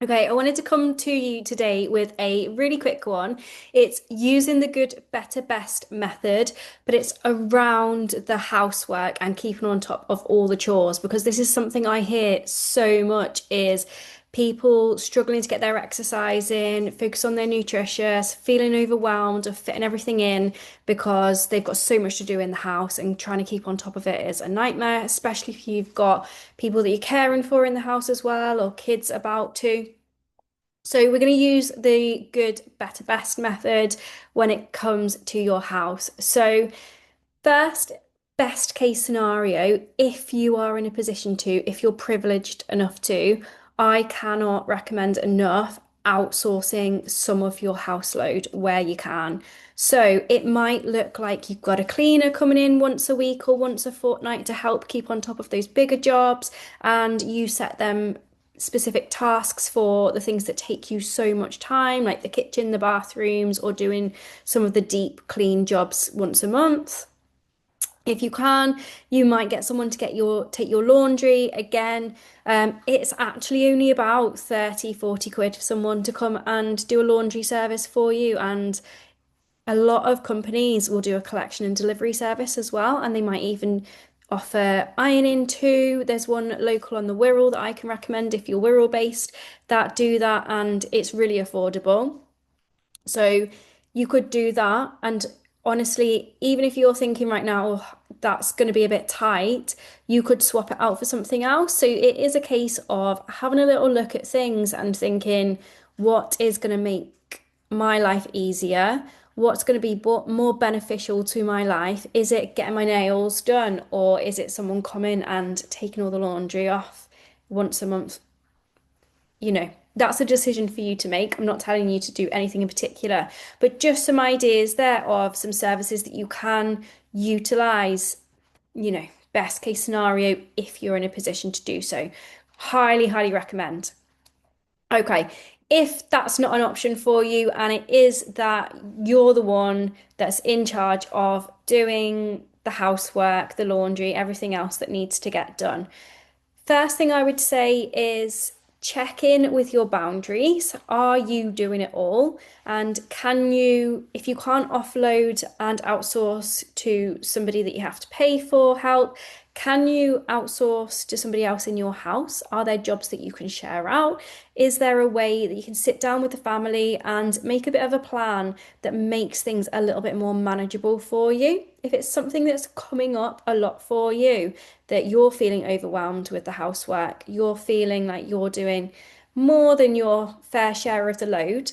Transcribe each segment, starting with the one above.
Okay, I wanted to come to you today with a really quick one. It's using the good, better, best method, but it's around the housework and keeping on top of all the chores because this is something I hear so much is people struggling to get their exercise in, focus on their nutrition, feeling overwhelmed of fitting everything in because they've got so much to do in the house and trying to keep on top of it is a nightmare, especially if you've got people that you're caring for in the house as well or kids about to. So we're going to use the good, better, best method when it comes to your house. So first, best case scenario, if you are in a position to, if you're privileged enough to, I cannot recommend enough outsourcing some of your house load where you can. So it might look like you've got a cleaner coming in once a week or once a fortnight to help keep on top of those bigger jobs, and you set them specific tasks for the things that take you so much time, like the kitchen, the bathrooms, or doing some of the deep clean jobs once a month. If you can, you might get someone to take your laundry. Again, it's actually only about 30, 40 quid for someone to come and do a laundry service for you. And a lot of companies will do a collection and delivery service as well, and they might even offer ironing too. There's one local on the Wirral that I can recommend if you're Wirral based that do that, and it's really affordable. So you could do that. And honestly, even if you're thinking right now, "Oh, that's going to be a bit tight," you could swap it out for something else. So it is a case of having a little look at things and thinking, what is going to make my life easier? What's going to be more beneficial to my life? Is it getting my nails done, or is it someone coming and taking all the laundry off once a month? That's a decision for you to make. I'm not telling you to do anything in particular, but just some ideas there of some services that you can utilize, best case scenario if you're in a position to do so. Highly, highly recommend. Okay, if that's not an option for you and it is that you're the one that's in charge of doing the housework, the laundry, everything else that needs to get done, first thing I would say is check in with your boundaries. Are you doing it all? And can you, if you can't offload and outsource to somebody that you have to pay for help, can you outsource to somebody else in your house? Are there jobs that you can share out? Is there a way that you can sit down with the family and make a bit of a plan that makes things a little bit more manageable for you? If it's something that's coming up a lot for you, that you're feeling overwhelmed with the housework, you're feeling like you're doing more than your fair share of the load,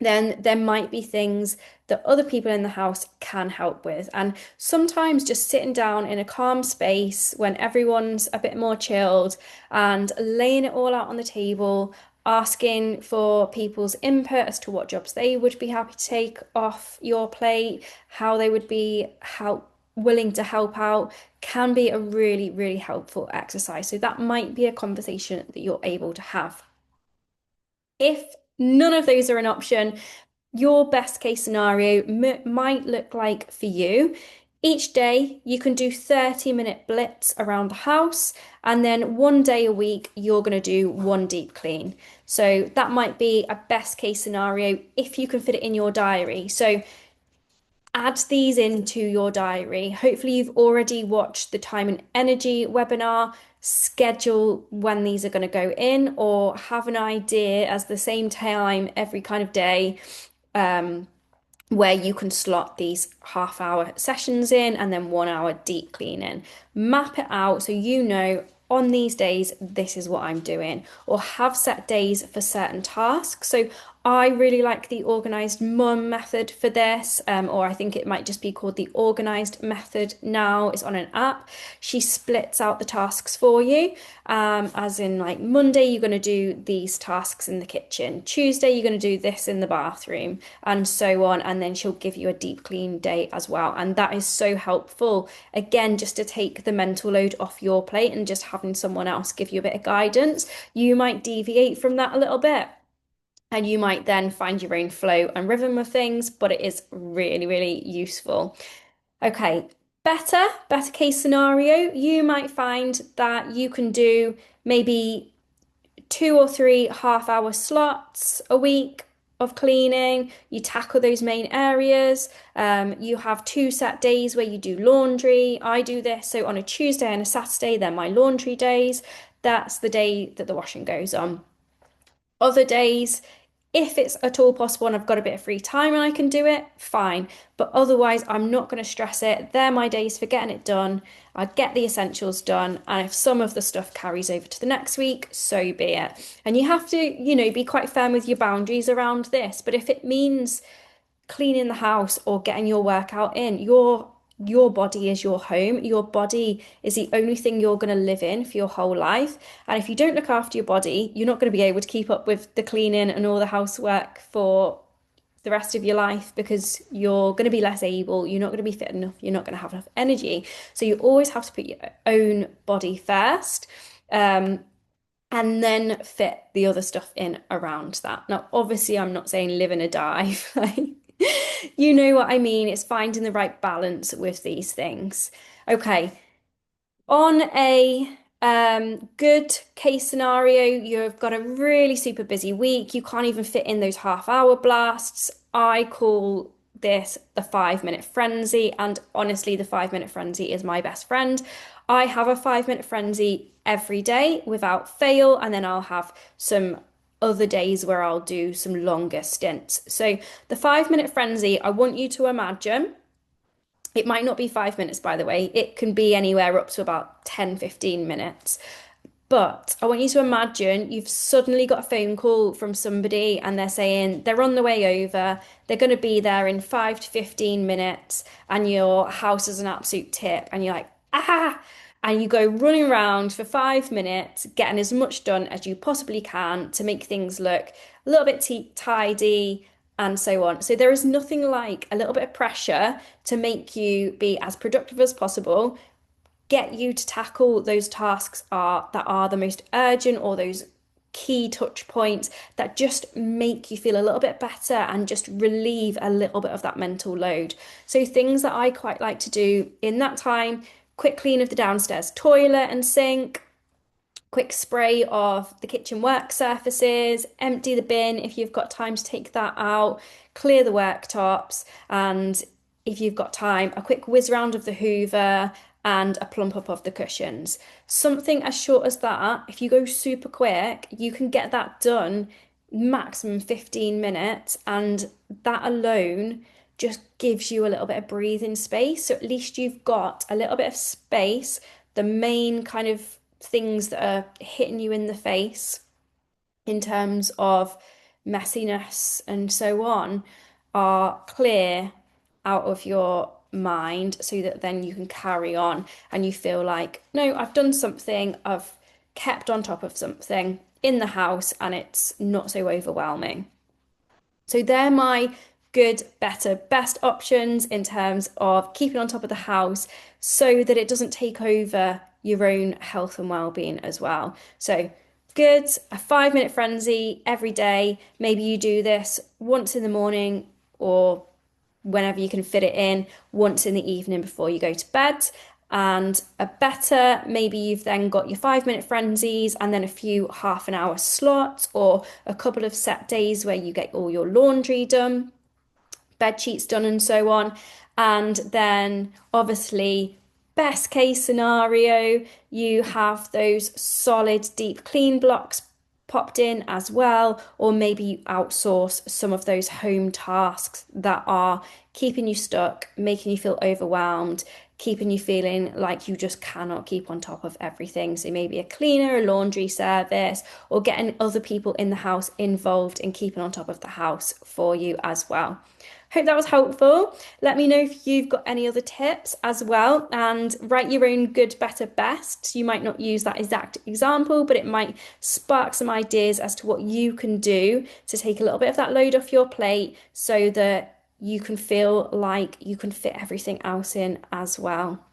then there might be things that other people in the house can help with. And sometimes just sitting down in a calm space when everyone's a bit more chilled and laying it all out on the table, asking for people's input as to what jobs they would be happy to take off your plate, how they would be willing to help out, can be a really, really helpful exercise. So that might be a conversation that you're able to have. If none of those are an option, your best case scenario might look like for you. Each day, you can do 30-minute blips around the house, and then one day a week, you're going to do one deep clean. So that might be a best case scenario if you can fit it in your diary. So add these into your diary. Hopefully, you've already watched the time and energy webinar. Schedule when these are going to go in, or have an idea as the same time every kind of day, um, where you can slot these half-hour sessions in and then 1 hour deep cleaning. Map it out so you know on these days, this is what I'm doing, or have set days for certain tasks. So I really like the organized mum method for this, or I think it might just be called the organized method now. It's on an app. She splits out the tasks for you, as in, like, Monday, you're going to do these tasks in the kitchen, Tuesday, you're going to do this in the bathroom, and so on. And then she'll give you a deep clean day as well. And that is so helpful, again, just to take the mental load off your plate and just having someone else give you a bit of guidance. You might deviate from that a little bit, and you might then find your own flow and rhythm of things, but it is really, really useful. Okay, better case scenario, you might find that you can do maybe 2 or 3 half-hour slots a week of cleaning. You tackle those main areas. You have 2 set days where you do laundry. I do this. So on a Tuesday and a Saturday, they're my laundry days. That's the day that the washing goes on. Other days, if it's at all possible and I've got a bit of free time and I can do it, fine. But otherwise, I'm not going to stress it. They're my days for getting it done. I get the essentials done. And if some of the stuff carries over to the next week, so be it. And you have to, be quite firm with your boundaries around this. But if it means cleaning the house or getting your workout in, your body is your home. Your body is the only thing you're going to live in for your whole life. And if you don't look after your body, you're not going to be able to keep up with the cleaning and all the housework for the rest of your life because you're going to be less able, you're not going to be fit enough, you're not going to have enough energy. So you always have to put your own body first. And then fit the other stuff in around that. Now, obviously, I'm not saying live in a dive. Like, you know what I mean? It's finding the right balance with these things. Okay, on a good case scenario, you've got a really super busy week. You can't even fit in those half-hour blasts. I call this the 5 minute frenzy. And honestly, the 5 minute frenzy is my best friend. I have a 5 minute frenzy every day without fail. And then I'll have some other days where I'll do some longer stints. So the 5 minute frenzy, I want you to imagine. It might not be 5 minutes, by the way. It can be anywhere up to about 10, 15 minutes. But I want you to imagine you've suddenly got a phone call from somebody and they're saying they're on the way over, they're going to be there in 5 to 15 minutes, and your house is an absolute tip. And you're like, ah, and you go running around for 5 minutes, getting as much done as you possibly can to make things look a little bit tidy and so on. So there is nothing like a little bit of pressure to make you be as productive as possible, get you to tackle those tasks that are the most urgent or those key touch points that just make you feel a little bit better and just relieve a little bit of that mental load. So things that I quite like to do in that time: quick clean of the downstairs toilet and sink, quick spray of the kitchen work surfaces, empty the bin if you've got time to take that out, clear the worktops, and if you've got time, a quick whiz round of the Hoover and a plump up of the cushions. Something as short as that, if you go super quick, you can get that done maximum 15 minutes, and that alone just gives you a little bit of breathing space. So at least you've got a little bit of space. The main kind of things that are hitting you in the face in terms of messiness and so on are clear out of your mind, so that then you can carry on and you feel like, no, I've done something, I've kept on top of something in the house, and it's not so overwhelming. So they're my good, better, best options in terms of keeping on top of the house so that it doesn't take over your own health and well-being as well. So good, a 5 minute frenzy every day. Maybe you do this once in the morning or whenever you can fit it in, once in the evening before you go to bed. And a better, maybe you've then got your 5 minute frenzies and then a few half an hour slots or a couple of set days where you get all your laundry done, bed sheets done, and so on. And then obviously, best case scenario, you have those solid deep clean blocks popped in as well, or maybe you outsource some of those home tasks that are keeping you stuck, making you feel overwhelmed, keeping you feeling like you just cannot keep on top of everything. So maybe a cleaner, a laundry service, or getting other people in the house involved in keeping on top of the house for you as well. Hope that was helpful. Let me know if you've got any other tips as well, and write your own good, better, best. You might not use that exact example, but it might spark some ideas as to what you can do to take a little bit of that load off your plate so that you can feel like you can fit everything else in as well.